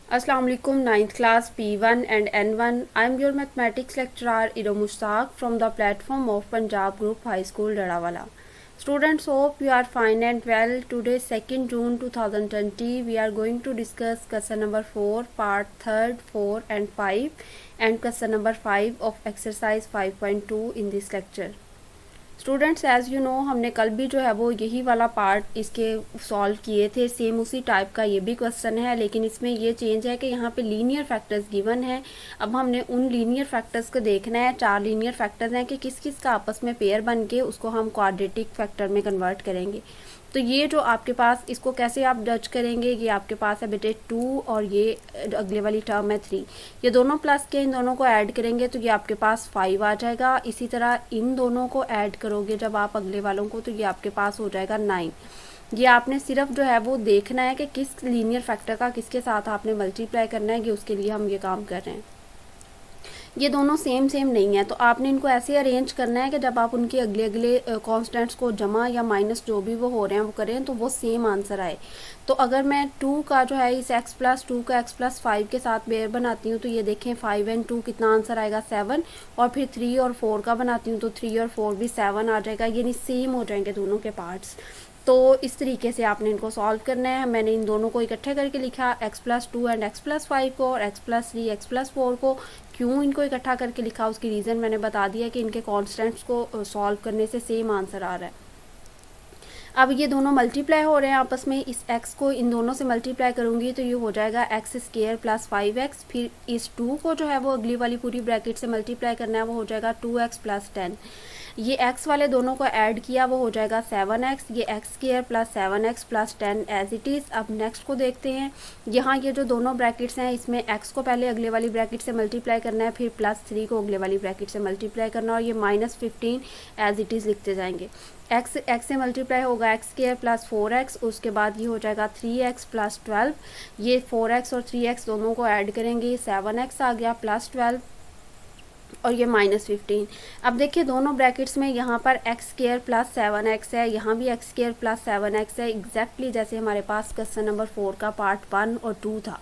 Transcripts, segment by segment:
Assalamu alaikum, ninth class P1 and N1. I am your mathematics lecturer Iro Mushtaq from the platform of Punjab Group High School Darawala. Students, hope you are fine and well. Today 2nd June 2020 we are going to discuss question number 4 part 3rd, 4 and 5 and question number 5 of exercise 5.2 in this lecture. Students as you know हमने कल भी जो है वो यही वाला part इसके solve किए थे, सेम उसी टाइप का ये भी क्वेश्चन है, लेकिन इसमें ये चेंज है कि यहाँ पे लीनियर फैक्टर्स गिवन है। अब हमने उन लीनियर फैक्टर्स को देखना है, 4 लीनियर फैक्टर्स हैं कि किस किस का आपस में पेयर बन के उसको हम क्वाड्रेटिक फैक्टर में कन्वर्ट करेंगे। तो ये जो आपके पास इसको कैसे आप जज करेंगे, ये आपके पास है बेटे 2 और ये अगले वाली टर्म है 3, ये दोनों प्लस के इन दोनों को ऐड करेंगे तो ये आपके पास 5 आ जाएगा। इसी तरह इन दोनों को ऐड करोगे जब आप अगले वालों को तो ये आपके पास हो जाएगा 9। ये आपने सिर्फ जो है वो देखना है कि किस लीनियर फैक्टर का किसके साथ आपने मल्टीप्लाई करना है, कि उसके लिए हम ये काम कर रहे हैं। ये दोनों सेम नहीं है तो आपने इनको ऐसे अरेंज करना है कि जब आप उनके अगले अगले कॉन्स्टेंट्स को जमा या माइनस जो भी वो हो रहे हैं वो करें तो वो सेम आंसर आए। तो अगर मैं 2 का जो है इस x+2 का x+5 के साथ पेयर बनाती हूँ तो ये देखें 5 और 2 कितना आंसर आएगा 7, और फिर 3 और 4 का बनाती हूँ तो 3 और 4 भी 7 आ जाएगा, यानी सेम हो जाएंगे दोनों के पार्ट्स। तो इस तरीके से आपने इनको सॉल्व करना है। मैंने इन दोनों को इकट्ठे करके लिखा x+2 एंड x+5 को, और x+3 x+4 को। क्यों इनको इकट्ठा करके लिखा उसकी रीज़न मैंने बता दिया कि इनके कॉन्स्टेंट्स को सॉल्व करने से सेम आंसर आ रहा है। अब ये दोनों मल्टीप्लाई हो रहे हैं आपस में, इस x को इन दोनों से मल्टीप्लाई करूँगी तो ये हो जाएगा x² + 5x। फिर इस 2 को जो है वो अगली वाली पूरी ब्रैकेट से मल्टीप्लाई करना है, वो हो जाएगा 2x + 10। ये x वाले दोनों को ऐड किया वो हो जाएगा 7x। ये x² + 7x + 10 as it is. अब नेक्स्ट को देखते हैं। यहाँ ये जो दोनों ब्रैकेट्स हैं इसमें x को पहले अगले वाली ब्रैकेट से मल्टीप्लाई करना है, फिर +3 को अगले वाली ब्रैकेट से मल्टीप्लाई करना, और ये -15 एज इट इज़ लिखते जाएंगे। x से मल्टीप्लाई होगा x² + 4x, उसके बाद ये हो जाएगा 3x + 12। ये 4x और 3x दोनों को ऐड करेंगे, 7x आ गया +12 और ये -15। अब देखिए दोनों ब्रैकेट्स में यहाँ पर x² + 7x है, यहाँ भी x² + 7x है, एग्जैक्टली जैसे हमारे पास क्वेश्चन नंबर 4 का पार्ट 1 और 2 था।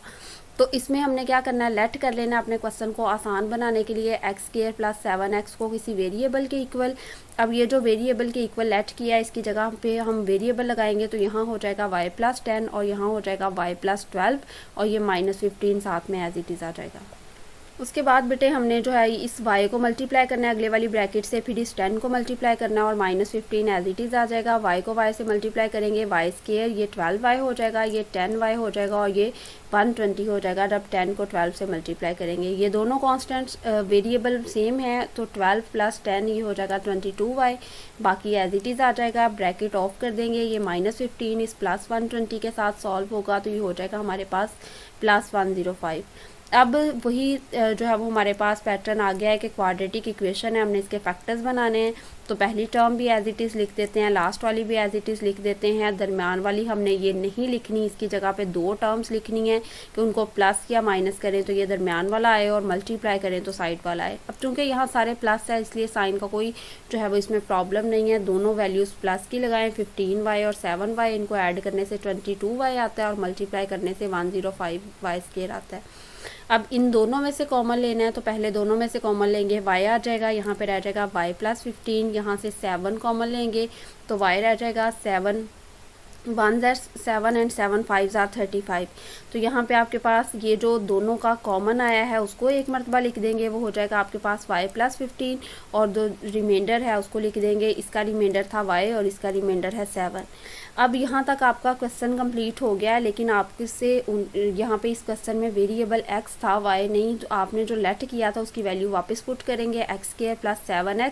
तो इसमें हमने क्या करना है, लेट कर लेना अपने क्वेश्चन को आसान बनाने के लिए x² + 7x को किसी वेरिएबल के इक्वल। अब ये जो वेरिएबल के इक्वल लेट किया है इसकी जगह पे हम वेरिएबल लगाएंगे तो यहाँ हो जाएगा y + 10 और यहाँ हो जाएगा y + 12 और ये -15 साथ में एज इट इज़ आ जाएगा। उसके बाद बेटे हमने जो है इस y को मल्टीप्लाई करना है अगले वाली ब्रैकेट से, फिर इस 10 को मल्टीप्लाई करना है और -15 एज इट इज़ आ जाएगा। y को y से मल्टीप्लाई करेंगे, y², ये 12y हो जाएगा, ये 10y हो जाएगा और ये 120 हो जाएगा जब 10 को 12 से मल्टीप्लाई करेंगे। ये दोनों कॉन्स्टेंट्स वेरिएबल सेम है तो 12 + 10 ये हो जाएगा 22y, बाकी एज इट इज़ आ जाएगा। ब्रैकेट ऑफ कर देंगे, ये -15 इस +120 के साथ सॉल्व होगा तो ये हो जाएगा हमारे पास +105। अब वही जो है वो हमारे पास पैटर्न आ गया है कि क्वाड्रेटिक इक्वेशन है, हमने इसके फैक्टर्स बनाने हैं। तो पहली टर्म भी एज इट इज़ लिख देते हैं, लास्ट वाली भी एज इट इज़ लिख देते हैं, दरमियान वाली हमने ये नहीं लिखनी, इसकी जगह पे 2 टर्म्स लिखनी है कि उनको प्लस या माइनस करें तो ये दरमियान वाला आए और मल्टीप्लाई करें तो साइड वाला आए। अब चूँकि यहाँ सारे प्लस है इसलिए साइन का कोई जो है वो इसमें प्रॉब्लम नहीं है, दोनों वैल्यूज़ प्लस की लगाएं। 15y और 7y, इनको ऐड करने से 22y आता है और मल्टीप्लाई करने से 105y² आता है। अब इन दोनों में से कॉमन लेना है तो पहले दोनों में से कॉमन लेंगे, y आ जाएगा, यहाँ पे रह जाएगा y + 15, यहाँ से 7 कॉमन लेंगे तो y रह जाएगा 7, 1 + 7 एंड 7 × 5 = 35। तो यहाँ पे आपके पास ये जो दोनों का कॉमन आया है उसको एक मरतबा लिख देंगे, वो हो जाएगा आपके पास y + 15, और जो रिमाइंडर है उसको लिख देंगे, इसका रिमाइंडर था y और इसका रिमाइंडर है 7। अब यहाँ तक आपका क्वेश्चन कंप्लीट हो गया है, लेकिन आपसे यहाँ पे इस क्वेश्चन में वेरिएबल x था, y नहीं, तो आपने जो लेट किया था उसकी वैल्यू वापस पुट करेंगे। x² + 7x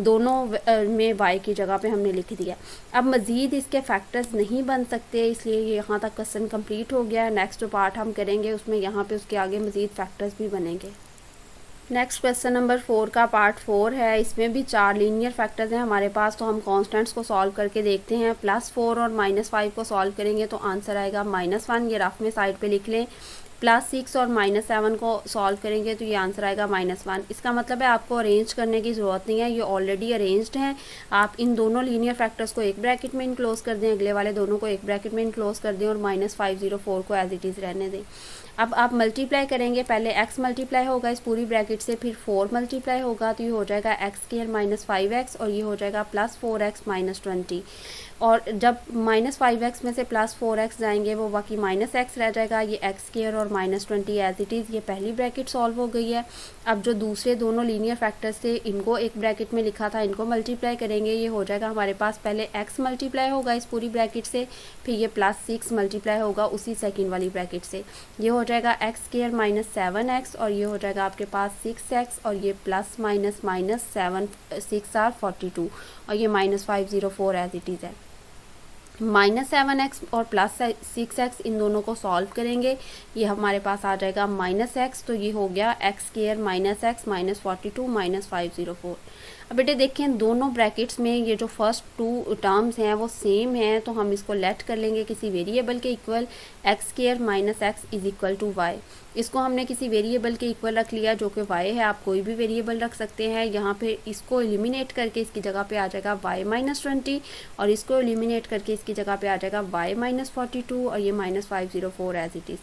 दोनों में y की जगह पे हमने लिख दिया। अब मज़ीद इसके फैक्टर्स नहीं बन सकते, इसलिए यहाँ तक क्वेश्चन कंप्लीट हो गया है। नेक्स्ट जो पार्ट हम करेंगे उसमें यहाँ पे उसके आगे मज़ीद फैक्टर्स भी बनेंगे। नेक्स्ट क्वेश्चन नंबर 4 का पार्ट 4 है, इसमें भी 4 लीनियर फैक्टर्स हैं हमारे पास। तो हम कॉन्स्टेंट्स को सॉल्व करके देखते हैं। +4 और -5 को सॉल्व करेंगे तो आंसर आएगा -1, ये रफ में साइड पे लिख लें। +6 और -7 को सॉल्व करेंगे तो ये आंसर आएगा -1। इसका मतलब है आपको अरेंज करने की ज़रूरत नहीं है, ये ऑलरेडी अरेंज्ड हैं। आप इन दोनों लीनियर फैक्टर्स को एक ब्रैकेट में इनक्लोज कर दें, अगले वाले दोनों को एक ब्रैकेट में इनक्लोज कर दें और -504 को एज इट इज़ रहने दें। अब आप मल्टीप्लाई करेंगे, पहले x मल्टीप्लाई होगा इस पूरी ब्रैकेट से, फिर 4 मल्टीप्लाई होगा तो ये हो जाएगा एक्स स्क्वायर माइनस 5x और ये हो जाएगा प्लस 4x माइनस 20। और जब माइनस 5x में से प्लस 4x जाएंगे वो बाकी माइनस x रह जाएगा, ये एक्स स्क्वायर और माइनस 20 एज इट इज़। ये पहली ब्रैकेट सॉल्व हो गई है। अब जो दूसरे दोनों लीनियर फैक्टर्स थे इनको एक ब्रैकेट में लिखा था, इनको मल्टीप्लाई करेंगे। ये हो जाएगा हमारे पास पहले x मल्टीप्लाई होगा इस पूरी ब्रैकेट से, फिर ये प्लस 6 मल्टीप्लाई होगा उसी सेकेंड वाली ब्रैकेट से। ये हो जाएगा एक्स स्क्वायर माइनस 7x और ये हो जाएगा आपके पास 6x और ये प्लस माइनस माइनस 7 6 आर 42 और ये माइनस 504 एज इट इज़ है। माइनस 7x और प्लस 6x इन दोनों को सॉल्व करेंगे, ये हमारे पास आ जाएगा माइनस x, तो ये हो गया x square minus x minus 42 minus 504। अब बेटे देखें दोनों ब्रैकेट्स में ये जो फर्स्ट टू टर्म्स हैं वो सेम हैं, तो हम इसको लेट कर लेंगे किसी वेरिएबल के equal. X square minus x is equal to y, इसको हमने किसी वेरिएबल के इक्वल रख लिया जो कि y है। आप कोई भी वेरिएबल रख सकते हैं। यहाँ पे इसको एलिमिनेट करके इसकी जगह पे आ जाएगा y माइनस 20 और इसको एलिमिनेट करके इसकी जगह पे आ जाएगा y माइनस 42 और ये माइनस 504 एज इट इज़।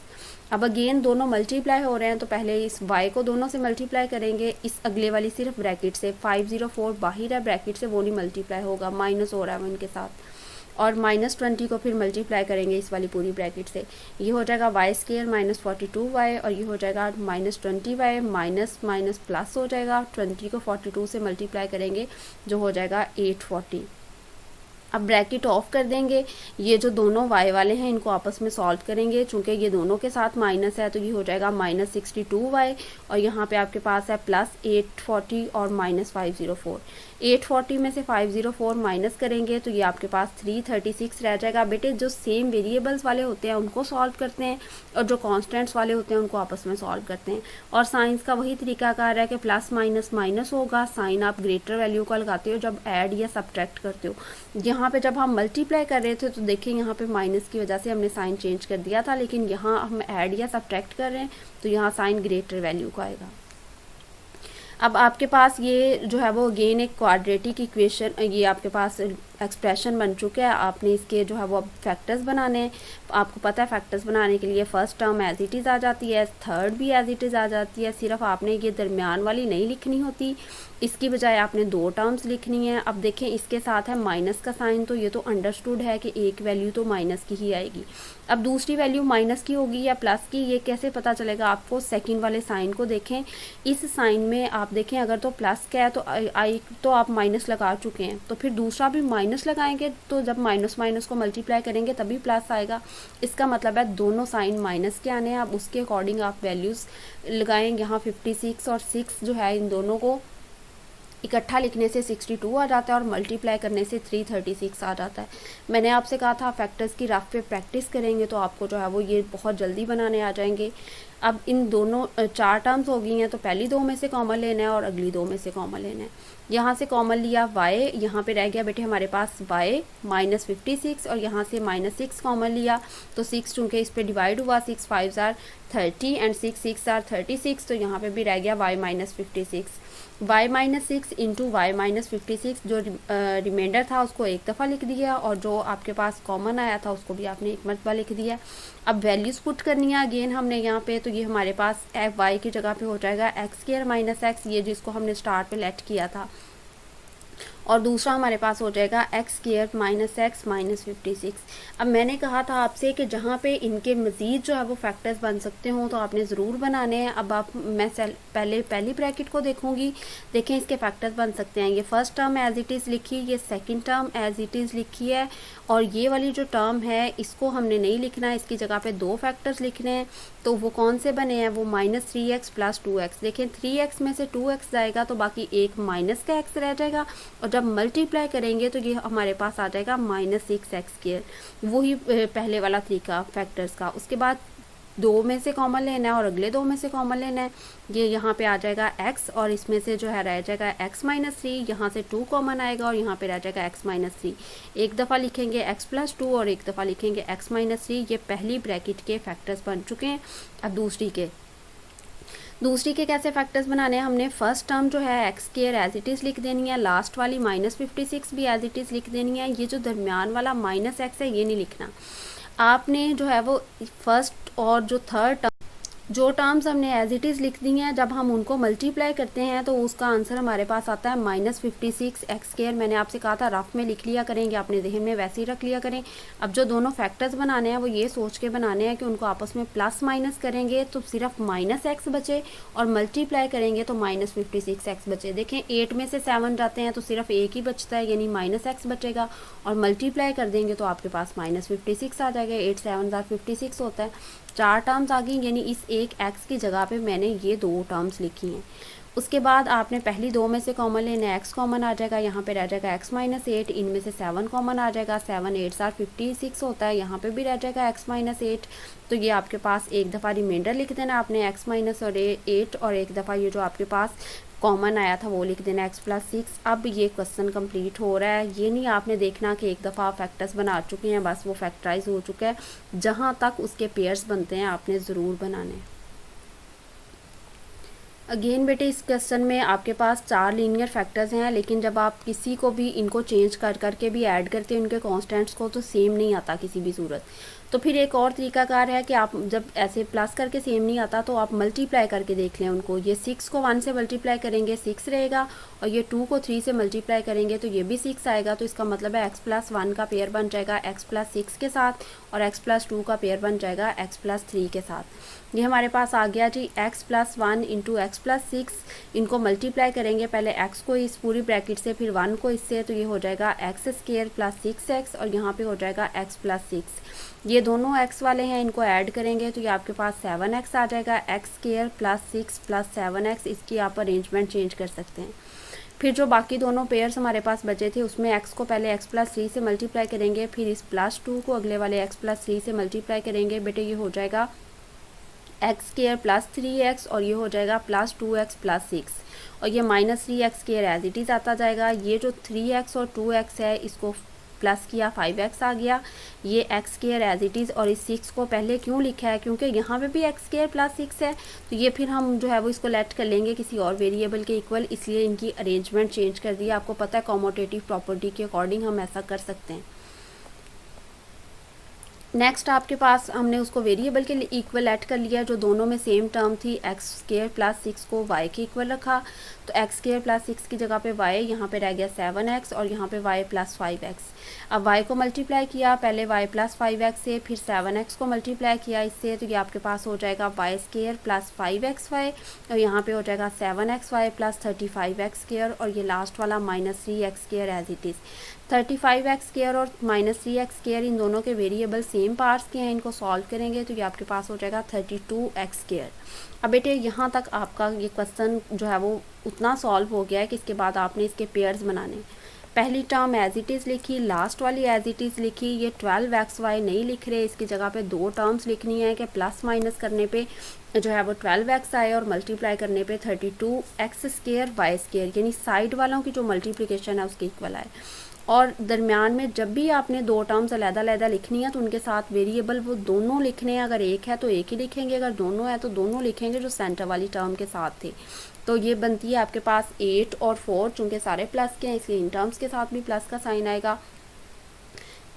अब अगेन दोनों मल्टीप्लाई हो रहे हैं तो पहले इस y को दोनों से मल्टीप्लाई करेंगे, इस अगले वाली सिर्फ ब्रैकेट से। 504 बाहर है ब्रैकेट से, वो नहीं मल्टीप्लाई होगा, माइनस हो रहा है इनके साथ। और माइनस 20 को फिर मल्टीप्लाई करेंगे इस वाली पूरी ब्रैकेट से। ये हो जाएगा वाई स्क्वायर माइनस 42y और ये हो जाएगा minus 20y minus minus plus हो जाएगा। 20 को 42 से मल्टीप्लाई करेंगे जो हो जाएगा 840। अब ब्रैकेट ऑफ कर देंगे, ये जो दोनों y वाले हैं इनको आपस में सॉल्व करेंगे। चूंकि ये दोनों के साथ माइनस है तो ये हो जाएगा माइनस 62y और यहाँ पे आपके पास है प्लस 840 और माइनस 504। 840 में से 504 माइनस करेंगे तो ये आपके पास 336 रह जाएगा। बेटे जो सेम वेरिएबल्स वाले होते हैं उनको सॉल्व करते हैं और जो कॉन्स्टेंट्स वाले होते हैं उनको आपस में सॉल्व करते हैं। और साइंस का वही तरीकाकार है कि प्लस माइनस माइनस होगा, साइन आप ग्रेटर वैल्यू का लगाते हो जब ऐड या सब्ट्रैक्ट करते हो। यहाँ पे जब हम मल्टीप्लाई कर रहे थे तो देखिए यहाँ पे माइनस की वजह से हमने साइन चेंज कर दिया था, लेकिन यहाँ हम ऐड या सब्ट्रैक्ट कर रहे हैं तो यहाँ साइन ग्रेटर वैल्यू का आएगा। अब आपके पास ये जो है वो अगेन एक क्वाड्रेटिक इक्वेशन, ये आपके पास एक्सप्रेशन बन चुका है। आपने इसके जो है वो फैक्टर्स बनाने हैं। आपको पता है फैक्टर्स बनाने के लिए first term as it is आ जाती है, थर्ड भी एज इट इज़ आ जाती है। सिर्फ आपने ये दरमियान वाली नहीं लिखनी होती, इसकी बजाय आपने दो टर्म्स लिखनी है। अब देखें इसके साथ है माइनस का साइन, तो ये तो अंडरस्टूड है कि एक वैल्यू तो माइनस की ही आएगी। अब दूसरी वैल्यू माइनस की होगी या प्लस की, ये कैसे पता चलेगा आपको? सेकंड वाले साइन को देखें, इस साइन में आप देखें अगर तो प्लस का है तो आई तो आप माइनस लगा चुके हैं, तो फिर दूसरा भी माइनस लगाएंगे तो जब माइनस माइनस को मल्टीप्लाई करेंगे तभी प्लस आएगा। इसका मतलब है दोनों साइन माइनस के आने हैं। अब उसके अकॉर्डिंग आप वैल्यूज़ लगाएं। यहाँ 56 और 6 जो है इन दोनों को इकट्ठा लिखने से 62 आ जाता है और मल्टीप्लाई करने से 336 आ जाता है। मैंने आपसे कहा था फैक्टर्स की रफ पे प्रैक्टिस करेंगे तो आपको जो है वो ये बहुत जल्दी बनाने आ जाएंगे। अब इन दोनों चार टर्म्स हो गई हैं तो पहली दो में से कॉमन लेना है और अगली दो में से कॉमन लेना है। यहाँ से कॉमन लिया y, यहाँ पे रह गया बेटे हमारे पास y माइनस 56 और यहाँ से माइनस 6 कॉमन लिया तो 6 चूँकि इस पे डिवाइड हुआ, 6 5 आर 30 एंड 6 6 आर 36, तो यहाँ पे भी रह गया y minus 56। y minus 6 into y minus 56, जो रिमाइंडर था उसको एक दफ़ा लिख दिया और जो आपके पास कॉमन आया था उसको भी आपने एक मरतबा लिख दिया। अब वैल्यूज़ पुट करनी है अगेन हमने यहाँ पे, तो ये हमारे पास y की जगह पे हो जाएगा एक्स स्क्वायर माइनस एक्स, ये जिसको हमने स्टार्ट पे लेट किया था, और दूसरा हमारे पास हो जाएगा x square minus x minus 56। अब मैंने कहा था आपसे कि जहाँ पे इनके मज़ीद जो है वो फैक्टर्स बन सकते हों तो आपने ज़रूर बनाने हैं। अब आप मैं पहली ब्रैकेट को देखूंगी, देखें इसके फैक्टर्स बन सकते हैं। ये first term as it is लिखी, ये second term as it is लिखी है, और ये वाली जो टर्म है इसको हमने नहीं लिखना, इसकी जगह पे दो फैक्टर्स लिखने हैं। तो वो कौन से बने हैं? वो माइनस 3x प्लस 2x। देखें 3x में से 2x जाएगा तो बाकी एक माइनस का x रह जाएगा, और जब मल्टीप्लाई करेंगे तो ये हमारे पास आ जाएगा माइनस 6x स्क्वायर, वही पहले वाला तरीका फैक्टर्स का। उसके बाद दो में से कॉमन लेना है और अगले दो में से कॉमन लेना है। ये यहाँ पे आ जाएगा x और इसमें से जो है रह जाएगा x माइनस 3, यहाँ से 2 कॉमन आएगा और यहाँ पे रह जाएगा x माइनस 3। एक दफ़ा लिखेंगे x प्लस 2 और एक दफ़ा लिखेंगे x माइनस 3। ये पहली ब्रैकेट के फैक्टर्स बन चुके हैं। अब दूसरी के कैसे फैक्टर्स बनाने हैं? हमने फर्स्ट टर्म जो है x square as it is लिख देनी है, लास्ट वाली माइनस 56 भी एज इट इज़ लिख देनी है। ये जो दरमियान वाला माइनस एक्स है ये नहीं लिखना आपने, जो है वो फर्स्ट और जो थर्ड टर्म जो टर्म्स हमने एज इट इज़ लिख दी हैं, जब हम उनको मल्टीप्लाई करते हैं तो उसका आंसर हमारे पास आता है -56 एक्स स्क्वायर। मैंने आपसे कहा था रफ में लिख लिया करेंगे, अपने जहन में वैसे ही रख लिया करें। अब जो दोनों फैक्टर्स बनाने हैं वो ये सोच के बनाने हैं कि उनको आपस में प्लस माइनस करेंगे तो सिर्फ -x बचे, और मल्टीप्लाई करेंगे तो -56 एक्स बचे। देखें 8 में से 7 जाते हैं तो सिर्फ एक ही बचता है, यानी -x बचेगा, और मल्टीप्लाई कर देंगे तो आपके पास -56 आ जाएगा। 8 7 56 होता है। 4 टर्म्स आ गई, यानी इस एक x की जगह पे मैंने ये 2 टर्म्स लिखी हैं। उसके बाद आपने पहली 2 में से कॉमन लेना है, x कॉमन आ जाएगा, यहाँ पे रह जाएगा x - 8, इनमें से 7 कॉमन आ जाएगा, 7 8 56 होता है, यहाँ पे भी रह जाएगा x - 8। तो ये आपके पास एक दफ़ा रिमाइंडर लिख देना आपने x - 8, और एक दफ़ा ये जो आपके पास कॉमन आया था वो लिख देना x + 6। अब ये क्वेश्चन कंप्लीट हो रहा है। ये नहीं आपने देखना कि एक दफ़ा आप फैक्टर्स बना चुके हैं बस वो फैक्टराइज हो चुका है, जहाँ तक उसके पेयर्स बनते हैं आपने ज़रूर बनाने। अगेन बेटे इस क्वेश्चन में आपके पास 4 लीनियर फैक्टर्स हैं, लेकिन जब आप किसी को भी इनको चेंज कर करके भी ऐड करते हैं उनके कांस्टेंट्स को तो सेम नहीं आता किसी भी सूरत। तो फिर एक और तरीकाकार है कि आप जब ऐसे प्लस करके सेम नहीं आता तो आप मल्टीप्लाई करके देख लें उनको। ये 6 को 1 से मल्टीप्लाई करेंगे 6 रहेगा, और ये 2 को 3 से मल्टीप्लाई करेंगे तो ये भी 6 आएगा। तो इसका मतलब है x + 1 का पेयर बन जाएगा x + 6 के साथ, और x + 2 का पेयर बन जाएगा x + 3 के साथ। ये हमारे पास आ गया जी x + 1 × x + 6। इनको मल्टीप्लाई करेंगे, पहले x को इस पूरी ब्रैकेट से, फिर 1 को इससे, तो ये हो जाएगा x² + 6x, और यहाँ पे हो जाएगा x + 6। ये दोनों x वाले हैं, इनको ऐड करेंगे तो ये आपके पास 7x आ जाएगा, x² + 6 + 7x। इसकी आप अरेंजमेंट चेंज कर सकते हैं। फिर जो बाकी दोनों पेयर्स हमारे पास बचे थे उसमें x को पहले x + 3 से मल्टीप्लाई करेंगे, फिर इस +2 को अगले वाले x + 3 से मल्टीप्लाई करेंगे। बेटे ये हो जाएगा x² + 3x, और ये हो जाएगा +2x + 6, और ये -3x² एज इट इज़ आता जाएगा। ये जो 3x और 2x है इसको प्लस किया 5x आ गया, ये x² एज इट इज़, और इस 6 को पहले क्यों लिखा है क्योंकि यहाँ पे भी x² + 6 है, तो ये फिर हम जो है वो इसको लेट कर लेंगे किसी और वेरिएबल के इक्वल, इसलिए इनकी अरेंजमेंट चेंज कर दी। आपको पता है कॉमोटेटिव प्रॉपर्टी के अकॉर्डिंग हम ऐसा कर सकते हैं। नेक्स्ट आपके पास हमने उसको वेरिएबल के लिए इक्वल ऐड कर लिया, जो दोनों में सेम टर्म थी, x² + 6 को y के इक्वल रखा, तो x² + 6 की जगह पे y, यहाँ पे रह गया 7x, और यहाँ पे y + 5x। अब y को मल्टीप्लाई किया, पहले y + 5x से, फिर 7x को मल्टीप्लाई किया इससे, तो ये आपके पास हो जाएगा y² + 5xy, और यहाँ पे हो जाएगा 7xy + 35x², और ये लास्ट वाला -3x² as it is. 35x² और -3x² इन दोनों के वेरिएबल सेम पार्ट्स के हैं, इनको सॉल्व करेंगे तो ये आपके पास हो जाएगा 32x²। अब बेटे यहाँ तक आपका ये क्वेश्चन जो है वो उतना सॉल्व हो गया है कि इसके बाद आपने इसके पेयर्स बनाने। पहली टर्म एज इट इज़ लिखी, लास्ट वाली एज इट इज़ लिखी, ये 12xy नहीं लिख रहे, इसकी जगह पे 2 टर्म्स लिखनी है कि प्लस माइनस करने पे जो है वो 12x आए और मल्टीप्लाई करने पे 32x² y², यानी साइड वालों की जो मल्टीप्लिकेशन है उसके इक्वल आए। और दरमियान में जब भी आपने 2 टर्म्स अलग-अलग लिखनी है तो उनके साथ वेरिएबल वो दोनों लिखने हैं, अगर एक है तो एक ही लिखेंगे, अगर दोनों है तो दोनों लिखेंगे जो सेंटर वाली टर्म के साथ थे। तो ये बनती है आपके पास 8 और 4, चूँकि सारे प्लस के हैं इसलिए इन टर्म्स के साथ भी प्लस का साइन आएगा।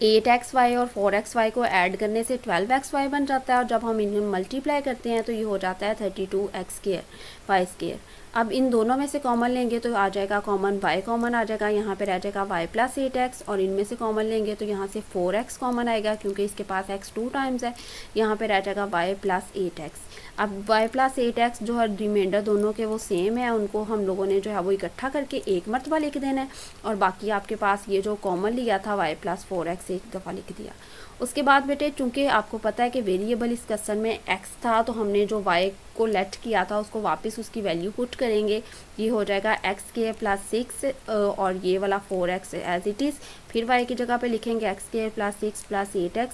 8xy और 4xy को ऐड करने से 12xy बन जाता है, और जब हम इन्हें मल्टीप्लाई करते हैं तो ये हो जाता है 32x² y²। अब इन दोनों में से कॉमन लेंगे तो आ जाएगा कॉमन y कॉमन आ जाएगा, यहाँ पे रह जाएगा y + 8x, और इनमें से कॉमन लेंगे तो यहाँ से 4x कॉमन आएगा क्योंकि इसके पास x 2 टाइम्स है, यहाँ पे रह जाएगा y + 8x। अब y + 8x जो है रिमाइंडर दोनों के वो सेम है, उनको हम लोगों ने जो है वो इकट्ठा करके एक मरतबा लिख देना है, और बाकी आपके पास ये जो कॉमन लिया था y + 4x एक दफ़ा लिख दिया। उसके बाद बेटे चूँकि आपको पता है कि वेरिएबल इस क्वेश्चन में x था, तो हमने जो y को लेट किया था उसको वापस उसकी वैल्यू पुट करेंगे। ये हो जाएगा x² + 6 और ये वाला 4x एज इट इज़, फिर y की जगह पे लिखेंगे x² + 6 + 8x।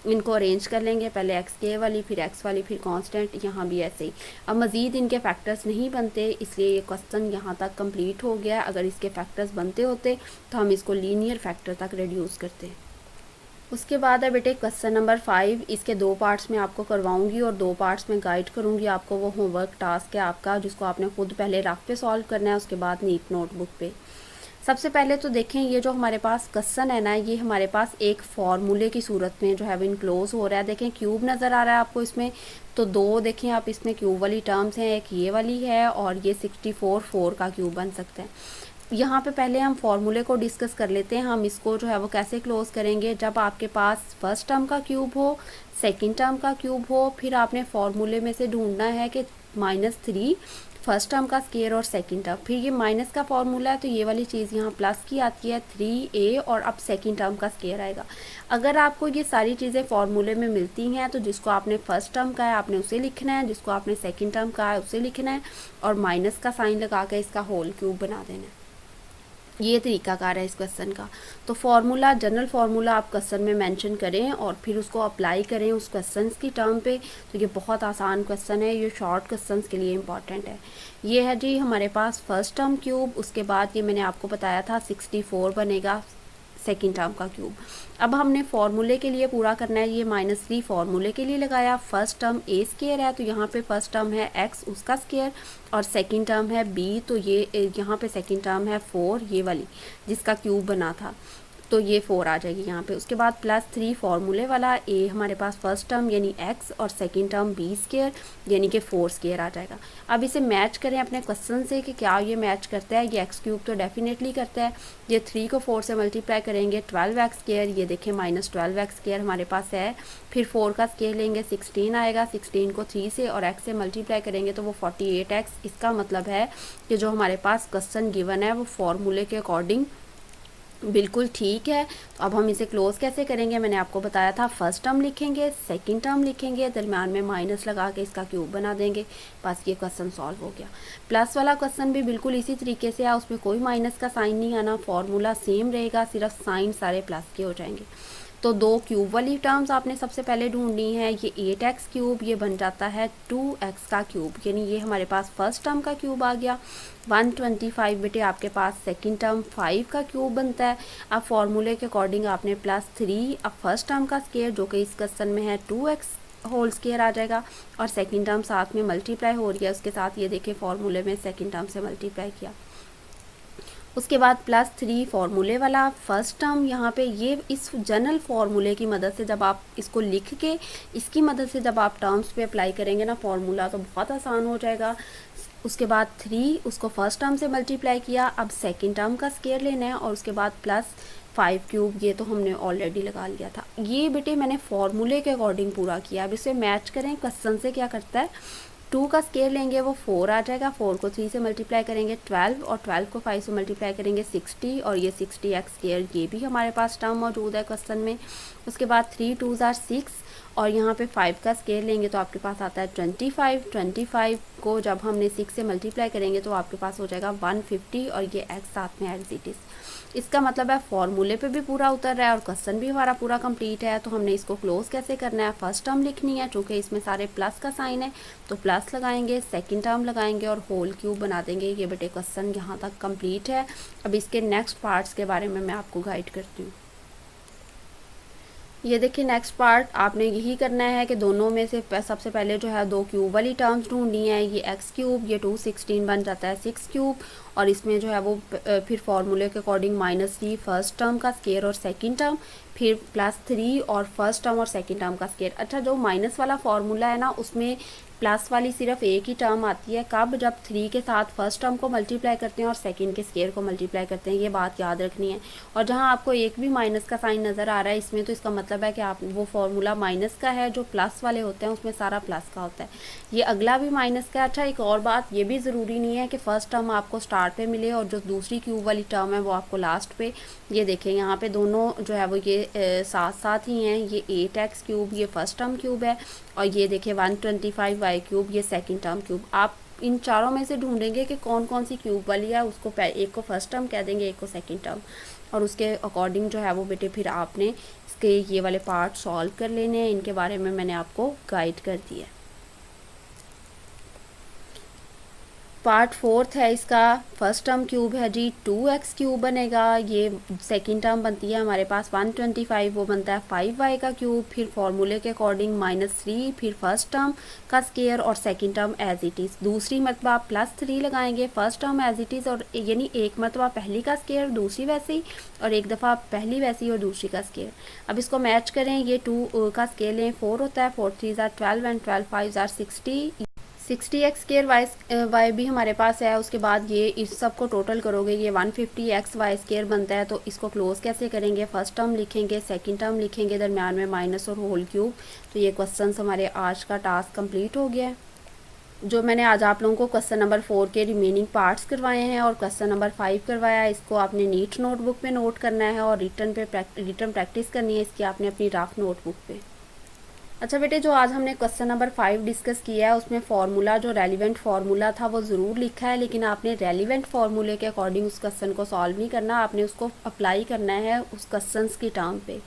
इनको अरेंज कर लेंगे, पहले x² वाली फिर x वाली फिर कांस्टेंट, यहाँ भी ऐसे ही। अब मज़ीद इनके फैक्टर्स नहीं बनते, इसलिए ये क्वेश्चन यहाँ तक कंप्लीट हो गया। अगर इसके फैक्टर्स बनते होते तो हम इसको लीनियर फैक्टर तक रिड्यूस करते। उसके बाद है बेटे क्वेश्चन नंबर 5, इसके 2 पार्ट्स में आपको करवाऊंगी और 2 पार्ट्स में गाइड करूंगी आपको। वो होमवर्क टास्क है आपका जिसको आपने खुद पहले रफ पे सॉल्व करना है, उसके बाद नीट नोटबुक पे। सबसे पहले तो देखें ये जो हमारे पास क्वेश्चन है ना, ये हमारे पास एक फार्मूले की सूरत में जो है वो इनक्लोज हो रहा है। देखें क्यूब नज़र आ रहा है आपको इसमें, तो दो देखें आप इसमें क्यूब वाली टर्म्स हैं, एक ये वाली है और ये 64 4 का क्यूब बन सकते हैं। यहाँ पे पहले हम फार्मूले को डिस्कस कर लेते हैं। हम इसको जो है वो कैसे क्लोज करेंगे, जब आपके पास फर्स्ट टर्म का क्यूब हो, सेकंड टर्म का क्यूब हो, फिर आपने फार्मूले में से ढूंढना है कि -3 फर्स्ट टर्म का स्केयर और सेकंड टर्म, फिर ये माइनस का फॉर्मूला है तो ये वाली चीज़ यहाँ प्लस की आती है 3a और अब सेकंड टर्म का स्केयर आएगा। अगर आपको ये सारी चीज़ें फार्मूले में मिलती हैं तो जिसको आपने फर्स्ट टर्म का है आपने उसे लिखना है, जिसको आपने सेकंड टर्म का है उसे लिखना है और माइनस का साइन लगा के इसका होल क्यूब बना देना है। ये तरीकाकार है इस क्वेश्चन का। तो फार्मूला, जनरल फार्मूला आप क्वेश्चन में मेंशन करें और फिर उसको अप्लाई करें उस क्वेश्चन की टर्म पे। तो ये बहुत आसान क्वेश्चन है, ये शॉर्ट क्वेश्चन के लिए इम्पॉर्टेंट है। ये है जी हमारे पास फर्स्ट टर्म क्यूब, उसके बाद ये मैंने आपको बताया था 64 बनेगा सेकेंड टर्म का क्यूब। अब हमने फार्मूले के लिए पूरा करना है, ये -3 फार्मूले के लिए लगाया। फर्स्ट टर्म a स्केयर है तो यहाँ पे फर्स्ट टर्म है x उसका स्केयर और सेकंड टर्म है b, तो ये यहाँ पे सेकंड टर्म है 4 ये वाली जिसका क्यूब बना था, तो ये 4 आ जाएगी यहाँ पे। उसके बाद +3 फार्मूले वाला a हमारे पास फर्स्ट टर्म यानी x और सेकंड टर्म b स्केयर यानी कि 4 स्केयर आ जाएगा। अब इसे मैच करें अपने क्वेश्चन से कि क्या ये मैच करता है। ये x क्यूब तो डेफिनेटली करता है। ये 3 को 4 से मल्टीप्लाई करेंगे 12x स्केयर, ये देखें -12x स्केयर हमारे पास है। फिर 4 का स्केयर लेंगे 16 आएगा, 16 को 3 से और x से मल्टीप्लाई करेंगे तो वो 48x। इसका मतलब है कि जो हमारे पास क्वेश्चन गिवन है वो फार्मूले के अकॉर्डिंग बिल्कुल ठीक है। तो अब हम इसे क्लोज कैसे करेंगे, मैंने आपको बताया था फर्स्ट टर्म लिखेंगे, सेकंड टर्म लिखेंगे, दरम्यान में माइनस लगा के इसका क्यूब बना देंगे, बस ये क्वेश्चन सॉल्व हो गया। प्लस वाला क्वेश्चन भी बिल्कुल इसी तरीके से है, उसमें कोई माइनस का साइन नहीं आना, फॉर्मूला सेम रहेगा, सिर्फ साइन सारे प्लस के हो जाएंगे। तो दो क्यूब वाली टर्म्स आपने सबसे पहले ढूंढनी है। ये 8x क्यूब ये बन जाता है 2x का क्यूब, यानी ये हमारे पास फर्स्ट टर्म का क्यूब आ गया। 125 बेटे आपके पास सेकंड टर्म 5 का क्यूब बनता है। अब फॉर्मूले के अकॉर्डिंग आपने +3 अब फर्स्ट टर्म का स्केयर जो कि इस क्वेश्चन में है 2x होल स्केयर आ जाएगा और सेकंड टर्म साथ में मल्टीप्लाई हो रही है उसके साथ, ये देखिए फॉर्मूले में सेकंड टर्म से मल्टीप्लाई किया। उसके बाद +3 फार्मूले वाला फर्स्ट टर्म, यहाँ पे ये इस जनरल फार्मूले की मदद से जब आप इसको लिख के इसकी मदद से जब आप टर्म्स पे अप्लाई करेंगे ना फार्मूला, तो बहुत आसान हो जाएगा। उसके बाद 3 उसको फर्स्ट टर्म से मल्टीप्लाई किया, अब सेकंड टर्म का स्केयर लेना है और उसके बाद +5 क्यूब, ये तो हमने ऑलरेडी लगा लिया था। ये बेटे मैंने फार्मूले के अकॉर्डिंग पूरा किया। अब इसे मैच करें क्वेश्चन से, क्या करता है 2 का स्केयर लेंगे वो 4 आ जाएगा, 4 को 3 से मल्टीप्लाई करेंगे 12 और 12 को 5 से मल्टीप्लाई करेंगे 60 और ये 60x स्केयर, ये भी हमारे पास टर्म मौजूद है क्वेश्चन में। उसके बाद 3 2 आर 6 और यहाँ पे 5 का स्केयर लेंगे तो आपके पास आता है 25। 25 को जब हमने 6 से मल्टीप्लाई करेंगे तो आपके पास हो जाएगा 150 और ये x साथ में एज इट इज़। इसका मतलब है फॉर्मूले पे भी पूरा उतर रहा है और क्वेश्चन भी हमारा पूरा कंप्लीट है। तो हमने इसको क्लोज कैसे करना है, फर्स्ट टर्म लिखनी है, चूँकि इसमें सारे प्लस का साइन है तो प्लस लगाएंगे, सेकंड टर्म लगाएंगे और होल क्यूब बना देंगे। ये बेटे क्वेश्चन यहाँ तक कंप्लीट है। अब इसके नेक्स्ट पार्ट्स के बारे में मैं आपको गाइड करती हूँ। ये देखिए नेक्स्ट पार्ट आपने यही करना है कि दोनों में से सबसे पहले जो है दो क्यूब वाली टर्म्स ढूंढनी है। ये x क्यूब, ये 216 बन जाता है 6 क्यूब और इसमें जो है वो फिर फार्मूले के अकॉर्डिंग -3 फर्स्ट टर्म का स्केयर और सेकंड टर्म, फिर +3 और फर्स्ट टर्म और सेकंड टर्म का स्केयर। अच्छा, जो माइनस वाला फार्मूला है ना उसमें प्लस वाली सिर्फ एक ही टर्म आती है, कब, जब 3 के साथ फर्स्ट टर्म को मल्टीप्लाई करते हैं और सेकंड के स्केयर को मल्टीप्लाई करते हैं, ये बात याद रखनी है। और जहां आपको एक भी माइनस का साइन नज़र आ रहा है इसमें, तो इसका मतलब है कि आप वो फार्मूला माइनस का है, जो प्लस वाले होते हैं उसमें सारा प्लस का होता है। ये अगला भी माइनस का है। अच्छा, एक और बात, ये भी ज़रूरी नहीं है कि फर्स्ट टर्म आपको स्टार्ट पे मिले और जो दूसरी क्यूब वाली टर्म है वो आपको लास्ट पे। ये देखें यहाँ पे दोनों जो है वो ये साथ साथ ही हैं। ये 8x क्यूब ये फर्स्ट टर्म क्यूब है और ये देखिए 125y क्यूब ये सेकंड टर्म क्यूब। आप इन चारों में से ढूंढेंगे कि कौन कौन सी क्यूब वाली है, उसको एक को फर्स्ट टर्म कह देंगे, एक को सेकंड टर्म, और उसके अकॉर्डिंग जो है वो बेटे फिर आपने इसके ये वाले पार्ट सॉल्व कर लेने हैं। इनके बारे में मैंने आपको गाइड कर दिया। पार्ट फोर्थ है इसका। फर्स्ट टर्म क्यूब है जी 2x क्यूब बनेगा। ये सेकंड टर्म बनती है हमारे पास 125, वो बनता है 5y का क्यूब। फिर फॉर्मूले के अकॉर्डिंग -3, फिर फर्स्ट टर्म का स्केयर और second term as it is. दूसरी मरतबा +3 लगाएंगे, first term as it is, और यानी एक मरतबा पहली का स्केयर दूसरी वैसे ही, और एक दफ़ा पहली वैसी और दूसरी का स्केयर। अब इसको मैच करें, ये 2 का स्केयर लें, 4 होता है, 4 3 ज़ार 12 एंड 12 5 ज़ार 60x स्केयर वाई भी हमारे पास है। उसके बाद ये इस सब को टोटल करोगे, ये 150x वाई स्केयर बनता है। तो इसको क्लोज कैसे करेंगे, फर्स्ट टर्म लिखेंगे, सेकंड टर्म लिखेंगे, दरम्यान में माइनस और होल क्यूब। तो ये क्वेश्चन हमारे आज का टास्क कंप्लीट हो गया है। जो मैंने आज आप लोगों को क्वेश्चन नंबर 4 के रिमेनिंग पार्ट्स करवाए हैं और क्वेश्चन नंबर 5 करवाया है, इसको आपने नीट नोटबुक पे नोट करना है और रिटर्न प्रैक्टिस करनी है इसकी आपने अपनी रफ नोटबुक पे। अच्छा बेटे, जो आज हमने क्वेश्चन नंबर 5 डिस्कस किया है उसमें फार्मूला, जो रेलिवेंट फार्मूला था वो ज़रूर लिखा है, लेकिन आपने रेलिवेंट फार्मूले के अकॉर्डिंग उस क्वेश्चन को सॉल्व नहीं करना, आपने उसको अप्लाई करना है उस क्वेश्चन की टर्म पे।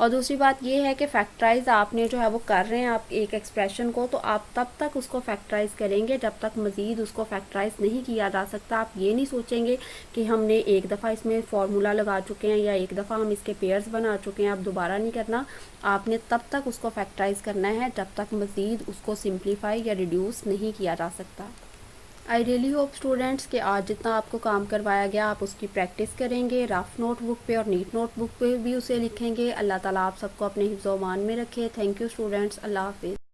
और दूसरी बात ये है कि फैक्टराइज आपने जो है वो कर रहे हैं आप एक एक्सप्रेशन को, तो आप तब तक उसको फैक्टराइज करेंगे जब तक मज़ीद उसको फैक्टराइज नहीं किया जा सकता। आप ये नहीं सोचेंगे कि हमने एक दफ़ा इसमें फार्मूला लगा चुके हैं या एक दफ़ा हम इसके पेयर्स बना चुके हैं, आप दोबारा नहीं करना। आपने तब तक उसको फैक्टराइज करना है जब तक मज़ीद उसको सिंप्लीफाई या रिड्यूस नहीं किया जा सकता। आई रियली होप स्टूडेंट्स कि आज जितना आपको काम करवाया गया आप उसकी प्रैक्टिस करेंगे, रफ नोटबुक पे और नीट नोटबुक पे भी उसे लिखेंगे। अल्लाह ताला आप सबको अपने हिफ्ज़-ओ-मान में रखे। थैंक यू स्टूडेंट्स, अल्लाह हाफिज़।